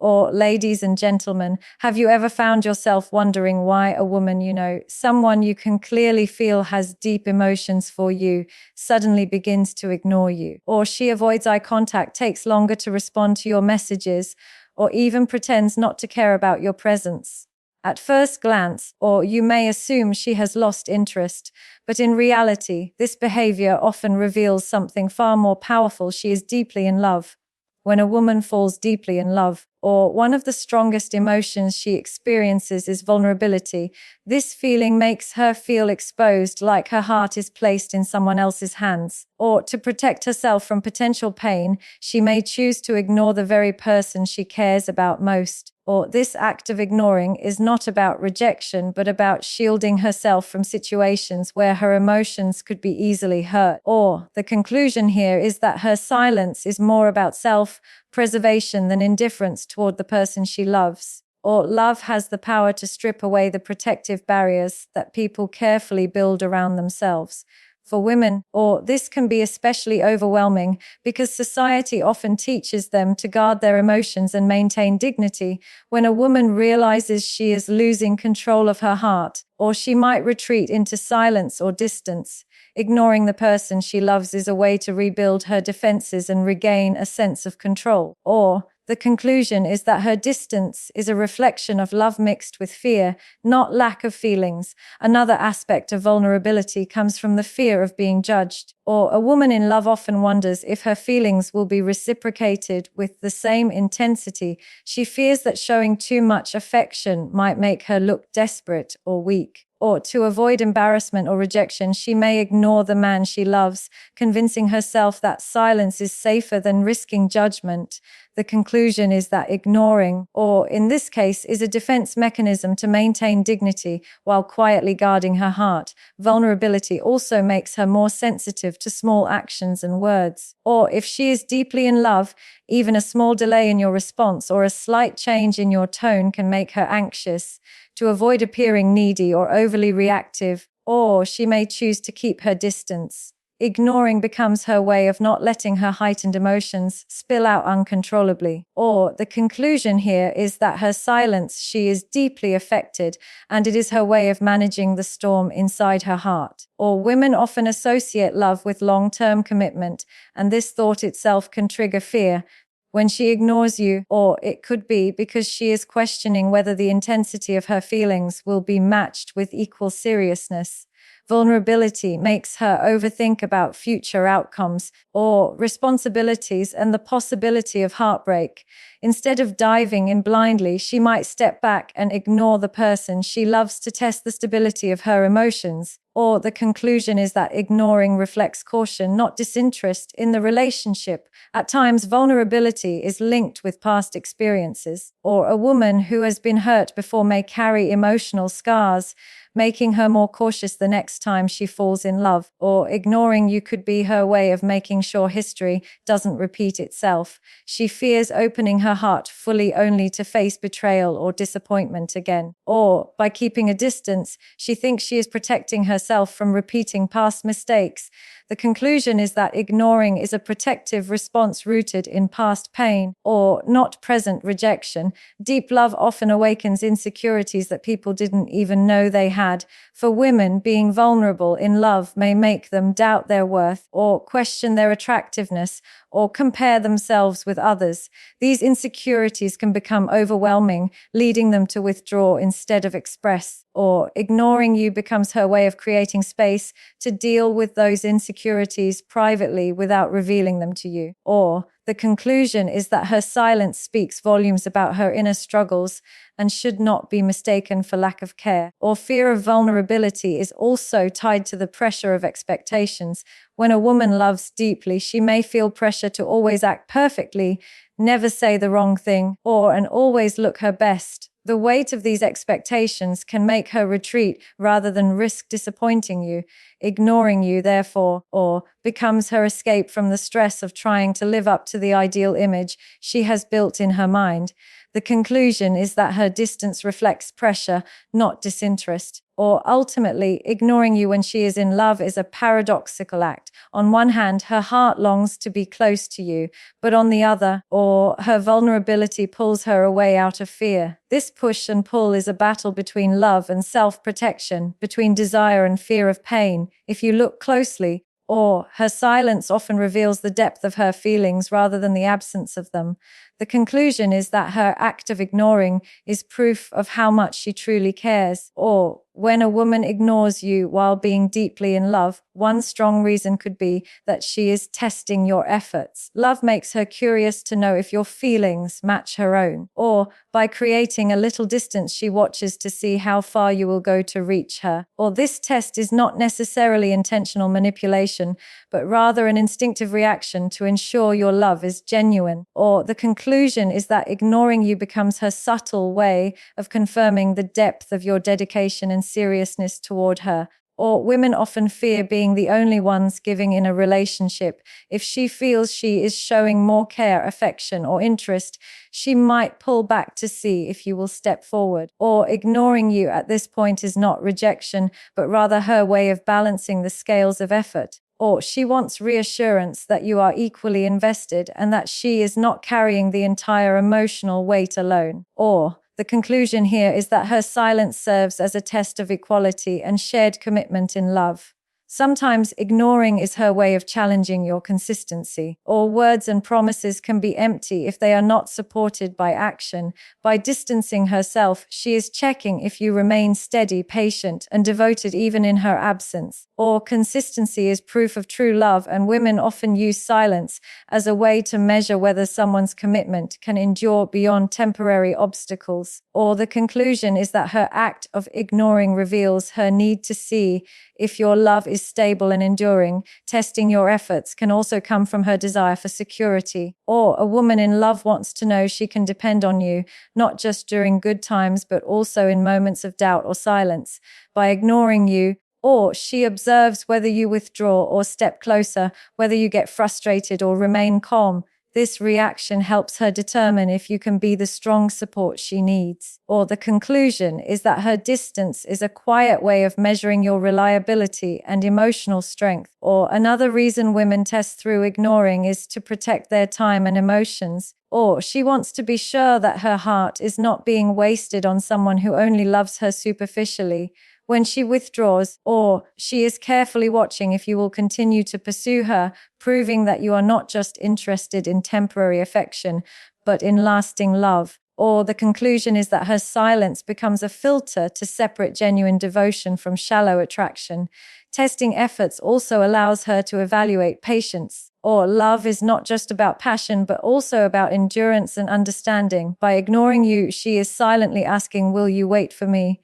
Or, ladies and gentlemen, have you ever found yourself wondering why a woman, someone you can clearly feel has deep emotions for you, suddenly begins to ignore you? Or she avoids eye contact, takes longer to respond to your messages, or even pretends not to care about your presence? At first glance, or you may assume she has lost interest, but in reality, this behavior often reveals something far more powerful. She is deeply in love. When a woman falls deeply in love, or one of the strongest emotions she experiences is vulnerability, this feeling makes her feel exposed, like her heart is placed in someone else's hands. Or to protect herself from potential pain, she may choose to ignore the very person she cares about most. Or this act of ignoring is not about rejection, but about shielding herself from situations where her emotions could be easily hurt. Or the conclusion here is that her silence is more about self-preservation than indifference toward the person she loves. Or love has the power to strip away the protective barriers that people carefully build around themselves. For women, or this can be especially overwhelming because society often teaches them to guard their emotions and maintain dignity. When a woman realizes she is losing control of her heart, or she might retreat into silence or distance. Ignoring the person she loves is a way to rebuild her defenses and regain a sense of control. Or the conclusion is that her distance is a reflection of love mixed with fear, not lack of feelings. Another aspect of vulnerability comes from the fear of being judged. Or a woman in love often wonders if her feelings will be reciprocated with the same intensity. She fears that showing too much affection might make her look desperate or weak. Or to avoid embarrassment or rejection, she may ignore the man she loves, convincing herself that silence is safer than risking judgment. The conclusion is that ignoring, or in this case, is a defense mechanism to maintain dignity while quietly guarding her heart. Vulnerability also makes her more sensitive to small actions and words. Or if she is deeply in love, even a small delay in your response or a slight change in your tone can make her anxious. To avoid appearing needy or overly reactive, or she may choose to keep her distance. Ignoring becomes her way of not letting her heightened emotions spill out uncontrollably. Or the conclusion here is that her silence, she is deeply affected, and it is her way of managing the storm inside her heart. Or women often associate love with long-term commitment, and this thought itself can trigger fear. When she ignores you, or it could be because she is questioning whether the intensity of her feelings will be matched with equal seriousness. Vulnerability makes her overthink about future outcomes or responsibilities and the possibility of heartbreak. Instead of diving in blindly, she might step back and ignore the person she loves to test the stability of her emotions. Or the conclusion is that ignoring reflects caution, not disinterest in the relationship. At times, vulnerability is linked with past experiences, or a woman who has been hurt before may carry emotional scars, making her more cautious the next time she falls in love. Or ignoring you could be her way of making sure history doesn't repeat itself. She fears opening her heart fully only to face betrayal or disappointment again. Or, by keeping a distance, she thinks she is protecting herself from repeating past mistakes. The conclusion is that ignoring is a protective response rooted in past pain or not present rejection. Deep love often awakens insecurities that people didn't even know they had. For women, being vulnerable in love may make them doubt their worth or question their attractiveness or compare themselves with others. These insecurities can become overwhelming, leading them to withdraw instead of express. Or ignoring you becomes her way of creating space to deal with those insecurities privately without revealing them to you. Or the conclusion is that her silence speaks volumes about her inner struggles and should not be mistaken for lack of care. Or fear of vulnerability is also tied to the pressure of expectations. When a woman loves deeply, she may feel pressure to always act perfectly, never say the wrong thing, and always look her best. The weight of these expectations can make her retreat rather than risk disappointing you. Ignoring you, therefore, or becomes her escape from the stress of trying to live up to the ideal image she has built in her mind. The conclusion is that her distance reflects pressure, not disinterest. Or ultimately, ignoring you when she is in love is a paradoxical act. On one hand, her heart longs to be close to you, but on the other, or her vulnerability pulls her away out of fear. This push and pull is a battle between love and self-protection, between desire and fear of pain. If you look closely, or her silence often reveals the depth of her feelings rather than the absence of them. The conclusion is that her act of ignoring is proof of how much she truly cares. Or, when a woman ignores you while being deeply in love, one strong reason could be that she is testing your efforts. Love makes her curious to know if your feelings match her own. Or, by creating a little distance, she watches to see how far you will go to reach her. Or this test is not necessarily intentional manipulation, but rather an instinctive reaction to ensure your love is genuine. Or the conclusion is that ignoring you becomes her subtle way of confirming the depth of your dedication and seriousness toward her. Or women often fear being the only ones giving in a relationship. If she feels she is showing more care, affection, or interest, she might pull back to see if you will step forward. Or ignoring you at this point is not rejection, but rather her way of balancing the scales of effort. Or she wants reassurance that you are equally invested and that she is not carrying the entire emotional weight alone. Or the conclusion here is that her silence serves as a test of equality and shared commitment in love. Sometimes ignoring is her way of challenging your consistency, or words and promises can be empty if they are not supported by action. By distancing herself, she is checking if you remain steady, patient, and devoted even in her absence. Or consistency is proof of true love, and women often use silence as a way to measure whether someone's commitment can endure beyond temporary obstacles. Or the conclusion is that her act of ignoring reveals her need to see if your love is stable and enduring. Testing your efforts can also come from her desire for security. Or a woman in love wants to know she can depend on you, not just during good times, but also in moments of doubt or silence. By ignoring you, or she observes whether you withdraw or step closer, whether you get frustrated or remain calm. This reaction helps her determine if you can be the strong support she needs. Or the conclusion is that her distance is a quiet way of measuring your reliability and emotional strength. Or another reason women test through ignoring is to protect their time and emotions. Or she wants to be sure that her heart is not being wasted on someone who only loves her superficially. When she withdraws, or she is carefully watching if you will continue to pursue her, proving that you are not just interested in temporary affection, but in lasting love. Or the conclusion is that her silence becomes a filter to separate genuine devotion from shallow attraction. Testing efforts also allows her to evaluate patience. Or love is not just about passion, but also about endurance and understanding. By ignoring you, she is silently asking, will you wait for me?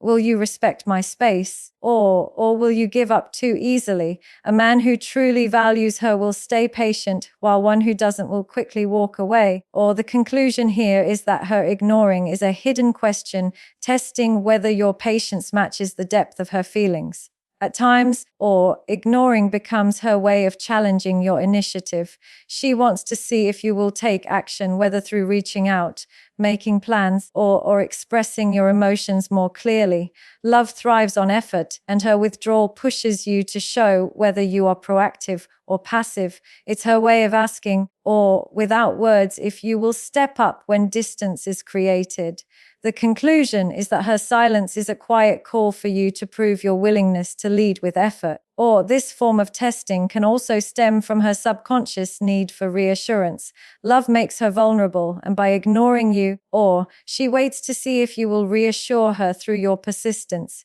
Will you respect my space? Or will you give up too easily? A man who truly values her will stay patient, while one who doesn't will quickly walk away. Or the conclusion here is that her ignoring is a hidden question, testing whether your patience matches the depth of her feelings. At times, or ignoring becomes her way of challenging your initiative. She wants to see if you will take action, whether through reaching out, making plans, or expressing your emotions more clearly. Love thrives on effort, and her withdrawal pushes you to show whether you are proactive or passive. It's her way of asking, or without words, if you will step up when distance is created. The conclusion is that her silence is a quiet call for you to prove your willingness to lead with effort. Or this form of testing can also stem from her subconscious need for reassurance. Love makes her vulnerable, and by ignoring you, or she waits to see if you will reassure her through your persistence.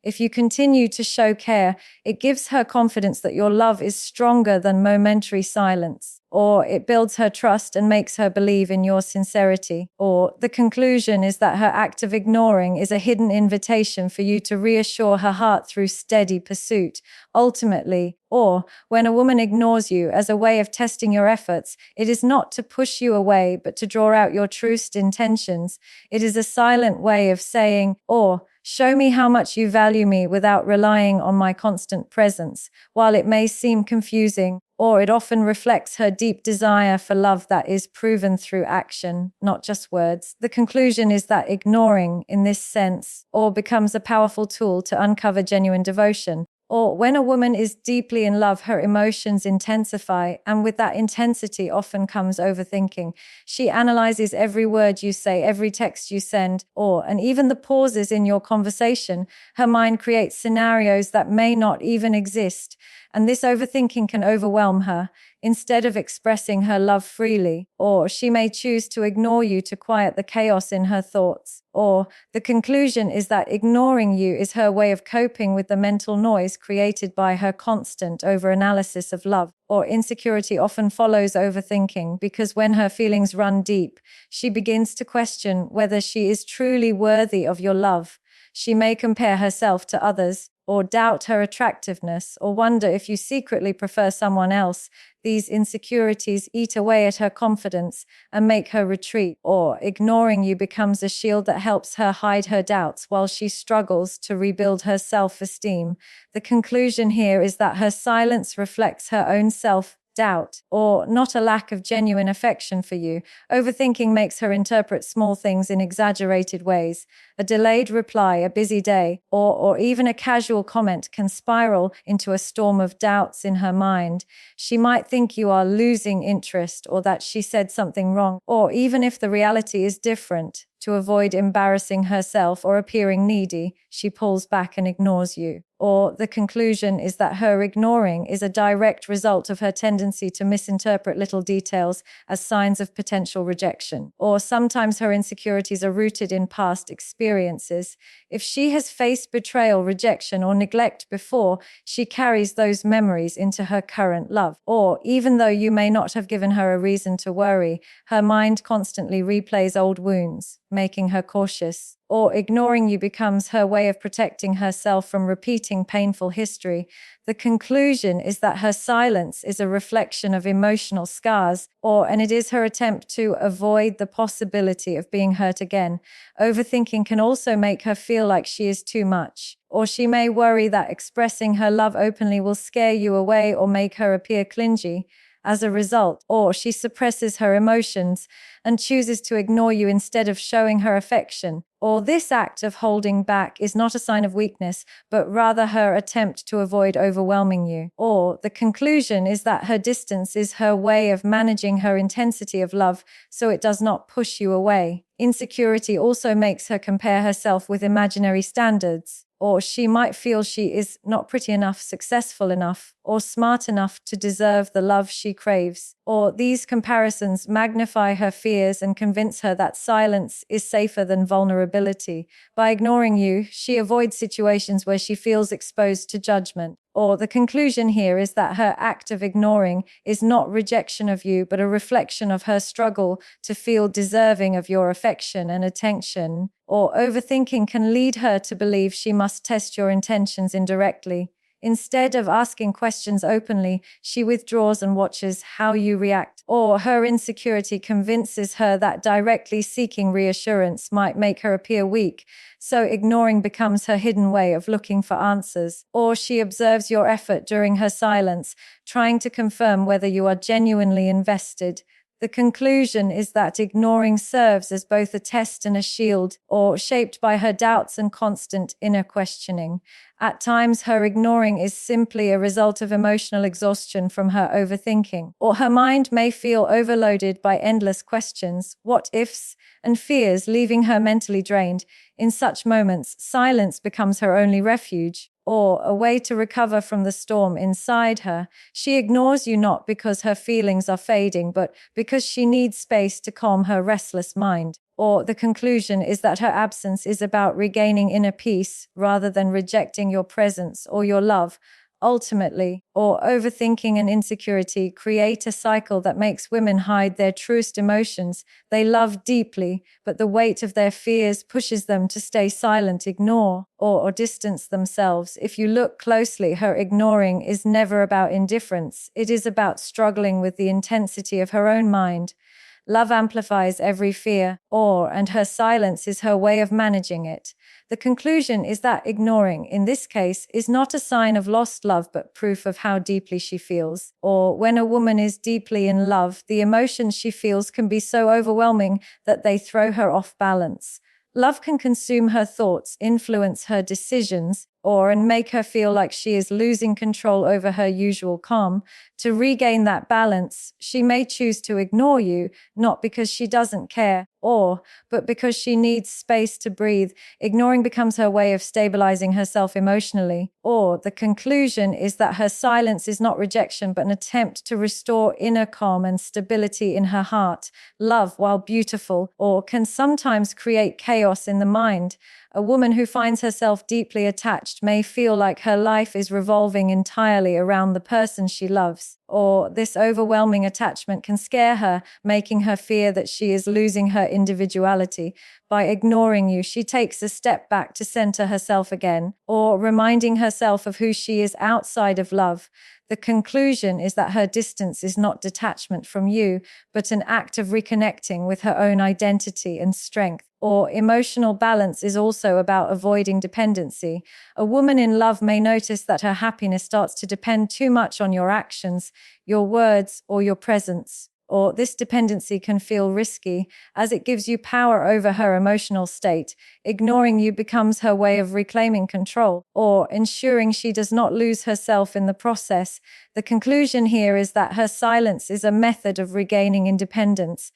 If you continue to show care, it gives her confidence that your love is stronger than momentary silence. Or it builds her trust and makes her believe in your sincerity. Or the conclusion is that her act of ignoring is a hidden invitation for you to reassure her heart through steady pursuit. Ultimately, or when a woman ignores you as a way of testing your efforts, it is not to push you away, but to draw out your truest intentions. It is a silent way of saying, or show me how much you value me without relying on my constant presence. While it may seem confusing, or it often reflects her deep desire for love that is proven through action, not just words. The conclusion is that ignoring, in this sense, or becomes a powerful tool to uncover genuine devotion. Or when a woman is deeply in love, her emotions intensify, and with that intensity often comes overthinking. She analyzes every word you say, every text you send, and even the pauses in your conversation. Her mind creates scenarios that may not even exist, and this overthinking can overwhelm her. Instead of expressing her love freely, or she may choose to ignore you to quiet the chaos in her thoughts. Or the conclusion is that ignoring you is her way of coping with the mental noise created by her constant overanalysis of love. Or insecurity often follows overthinking because when her feelings run deep, she begins to question whether she is truly worthy of your love. She may compare herself to others, or doubt her attractiveness, or wonder if you secretly prefer someone else. These insecurities eat away at her confidence and make her retreat, or ignoring you becomes a shield that helps her hide her doubts while she struggles to rebuild her self-esteem. The conclusion here is that her silence reflects her own self-doubt, or not a lack of genuine affection for you. Overthinking makes her interpret small things in exaggerated ways. A delayed reply, a busy day, or even a casual comment can spiral into a storm of doubts in her mind. She might think you are losing interest or that she said something wrong, or even if the reality is different. To avoid embarrassing herself or appearing needy, she pulls back and ignores you. Or the conclusion is that her ignoring is a direct result of her tendency to misinterpret little details as signs of potential rejection. Or sometimes her insecurities are rooted in past experiences. If she has faced betrayal, rejection, or neglect before, she carries those memories into her current love. Or even though you may not have given her a reason to worry, her mind constantly replays old wounds, making her cautious. Or ignoring you becomes her way of protecting herself from repeating painful history. The conclusion is that her silence is a reflection of emotional scars, and it is her attempt to avoid the possibility of being hurt again. Overthinking can also make her feel like she is too much, or she may worry that expressing her love openly will scare you away or make her appear clingy. As a result, or she suppresses her emotions and chooses to ignore you instead of showing her affection. Or this act of holding back is not a sign of weakness, but rather her attempt to avoid overwhelming you. Or the conclusion is that her distance is her way of managing her intensity of love so it does not push you away. Insecurity also makes her compare herself with imaginary standards. Or she might feel she is not pretty enough, successful enough, or smart enough to deserve the love she craves. Or these comparisons magnify her fears and convince her that silence is safer than vulnerability. By ignoring you, she avoids situations where she feels exposed to judgment. Or the conclusion here is that her act of ignoring is not rejection of you, but a reflection of her struggle to feel deserving of your affection and attention. Or overthinking can lead her to believe she must test your intentions indirectly. Instead of asking questions openly, she withdraws and watches how you react. Or her insecurity convinces her that directly seeking reassurance might make her appear weak, so ignoring becomes her hidden way of looking for answers. Or she observes your effort during her silence, trying to confirm whether you are genuinely invested. The conclusion is that ignoring serves as both a test and a shield, or shaped by her doubts and constant inner questioning. At times, her ignoring is simply a result of emotional exhaustion from her overthinking, or her mind may feel overloaded by endless questions, what ifs, and fears, leaving her mentally drained. In such moments, silence becomes her only refuge, or a way to recover from the storm inside her. She ignores you not because her feelings are fading, but because she needs space to calm her restless mind. Or the conclusion is that her absence is about regaining inner peace rather than rejecting your presence or your love. Ultimately, or overthinking and insecurity create a cycle that makes women hide their truest emotions. They love deeply, but the weight of their fears pushes them to stay silent, ignore, or distance themselves. If you look closely, her ignoring is never about indifference. It is about struggling with the intensity of her own mind. Love amplifies every fear, and her silence is her way of managing it. The conclusion is that ignoring, in this case, is not a sign of lost love but proof of how deeply she feels. Or when a woman is deeply in love, the emotions she feels can be so overwhelming that they throw her off balance. Love can consume her thoughts, influence her decisions, and make her feel like she is losing control over her usual calm. To regain that balance, she may choose to ignore you, not because she doesn't care, but because she needs space to breathe. Ignoring becomes her way of stabilizing herself emotionally. The conclusion is that her silence is not rejection, but an attempt to restore inner calm and stability in her heart. Love, while beautiful, can sometimes create chaos in the mind. A woman who finds herself deeply attached may feel like her life is revolving entirely around the person she loves, this overwhelming attachment can scare her, making her fear that she is losing her individuality. By ignoring you, she takes a step back to center herself again, reminding herself of who she is outside of love. The conclusion is that her distance is not detachment from you, but an act of reconnecting with her own identity and strength. Emotional balance is also about avoiding dependency. A woman in love may notice that her happiness starts to depend too much on your actions, your words, or your presence. This dependency can feel risky, as it gives you power over her emotional state. Ignoring you becomes her way of reclaiming control, ensuring she does not lose herself in the process. The conclusion here is that her silence is a method of regaining independence,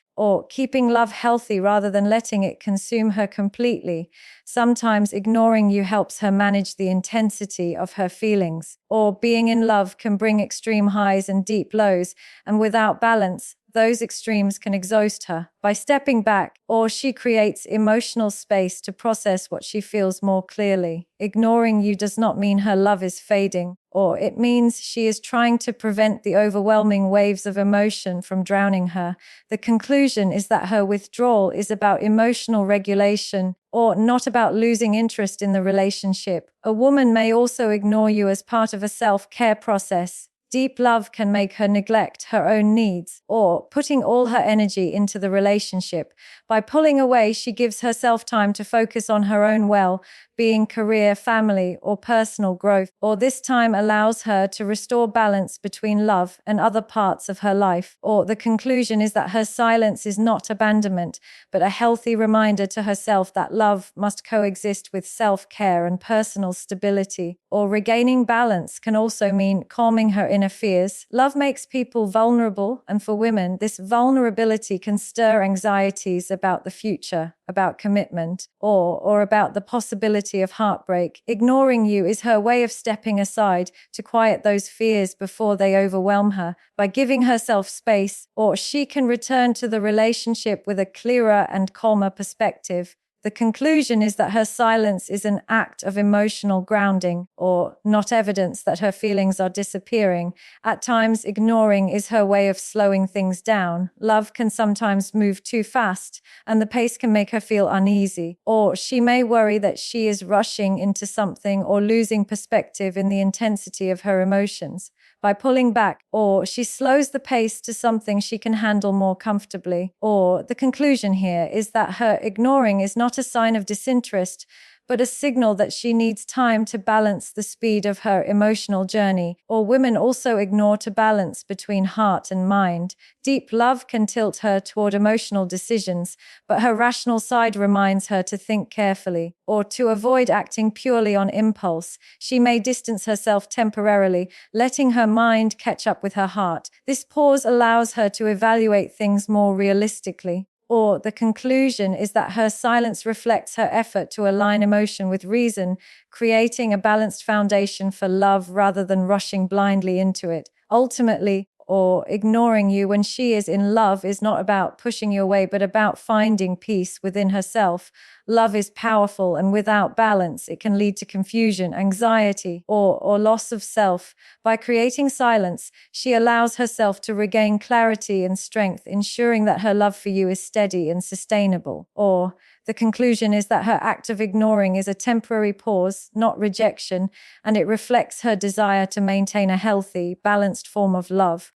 keeping love healthy rather than letting it consume her completely. Sometimes ignoring you helps her manage the intensity of her feelings. Being in love can bring extreme highs and deep lows, and without balance, those extremes can exhaust her. By stepping back, she creates emotional space to process what she feels more clearly. Ignoring you does not mean her love is fading, it means she is trying to prevent the overwhelming waves of emotion from drowning her. The conclusion is that her withdrawal is about emotional regulation, not about losing interest in the relationship. A woman may also ignore you as part of a self-care process. Deep love can make her neglect her own needs, putting all her energy into the relationship. By pulling away, she gives herself time to focus on her own well-being, career, family, or personal growth. This time allows her to restore balance between love and other parts of her life. The conclusion is that her silence is not abandonment, but a healthy reminder to herself that love must coexist with self-care and personal stability. Regaining balance can also mean calming her inner fears. Love makes people vulnerable, and for women, this vulnerability can stir anxieties about the future, about commitment, or about the possibility of heartbreak. Ignoring you is her way of stepping aside to quiet those fears before they overwhelm her. By giving herself space, she can return to the relationship with a clearer and calmer perspective. The conclusion is that her silence is an act of emotional grounding, not evidence that her feelings are disappearing. At times, ignoring is her way of slowing things down. Love can sometimes move too fast, and the pace can make her feel uneasy. She may worry that she is rushing into something or losing perspective in the intensity of her emotions. By pulling back, she slows the pace to something she can handle more comfortably. The conclusion here is that her ignoring is not a sign of disinterest, but a signal that she needs time to balance the speed of her emotional journey. Women also ignore to balance between heart and mind. Deep love can tilt her toward emotional decisions, but her rational side reminds her to think carefully. To avoid acting purely on impulse, she may distance herself temporarily, letting her mind catch up with her heart. This pause allows her to evaluate things more realistically. The conclusion is that her silence reflects her effort to align emotion with reason, creating a balanced foundation for love rather than rushing blindly into it. Ultimately, ignoring you when she is in love is not about pushing you away, but about finding peace within herself. Love is powerful, and without balance, it can lead to confusion, anxiety, or loss of self. By creating silence, she allows herself to regain clarity and strength, ensuring that her love for you is steady and sustainable. The conclusion is that her act of ignoring is a temporary pause, not rejection, and it reflects her desire to maintain a healthy, balanced form of love.